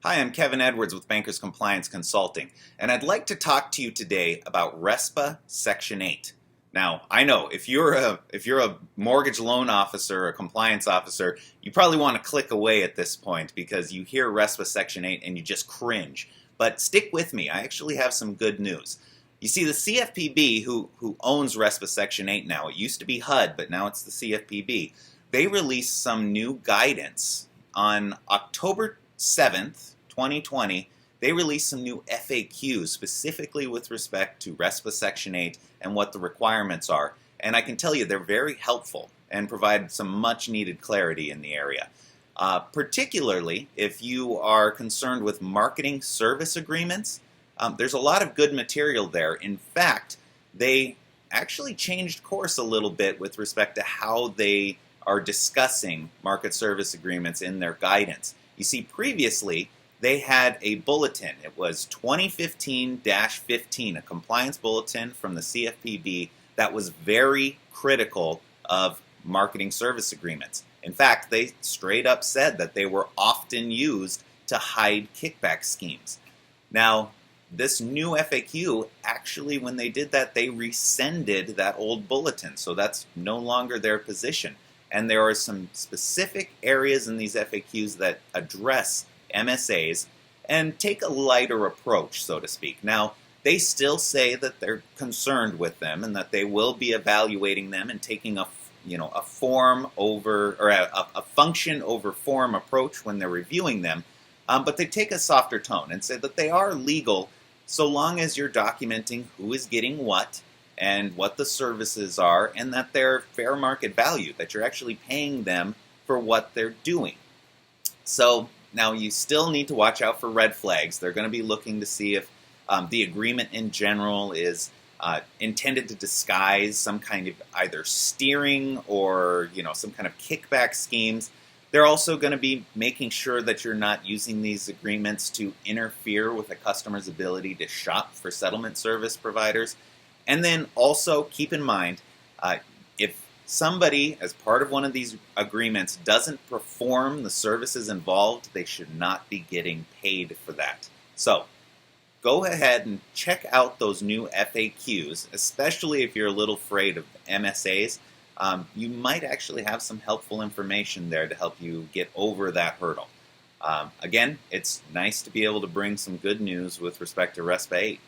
Hi, I'm Kevin Edwards with Bankers Compliance Consulting, and I'd like to talk to you today about RESPA Section 8. Now, I know if you're a mortgage loan officer or a compliance officer, you probably want to click away at this point because you hear RESPA Section 8 and you just cringe. But stick with me, I actually have some good news. You see, the CFPB, who owns RESPA Section 8 now, it used to be HUD, but now it's the CFPB, they released some new guidance on October 7th, 2020, they released some new FAQs specifically with respect to RESPA Section 8 and what the requirements are. And I can tell you they're very helpful and provide some much needed clarity in the area. Particularly if you are concerned with marketing service agreements, there's a lot of good material there. In fact, they actually changed course a little bit with respect to how they are discussing market service agreements in their guidance. You see, previously, they had a bulletin. It was 2015-15, a compliance bulletin from the CFPB that was very critical of marketing service agreements. In fact, they straight up said that they were often used to hide kickback schemes. Now, this new FAQ, actually, when they did that, they rescinded that old bulletin, so that's no longer their position. And there are some specific areas in these FAQs that address MSAs and take a lighter approach, so to speak. Now, they still say that they're concerned with them and that they will be evaluating them and taking a form over or a function over form approach when they're reviewing them. But they take a softer tone and say that they are legal so long as you're documenting who is getting what and what the services are, and that they're fair market value, that you're actually paying them for what they're doing. So now you still need to watch out for red flags. They're going to be looking to see if the agreement in general is intended to disguise some kind of either steering or some kind of kickback schemes. They're also going to be making sure that you're not using these agreements to interfere with a customer's ability to shop for settlement service providers. And then also keep in mind, if somebody, as part of one of these agreements, doesn't perform the services involved, they should not be getting paid for that. So go ahead and check out those new FAQs, especially if you're a little afraid of MSAs. You might actually have some helpful information there to help you get over that hurdle. Again, it's nice to be able to bring some good news with respect to RESPA 8.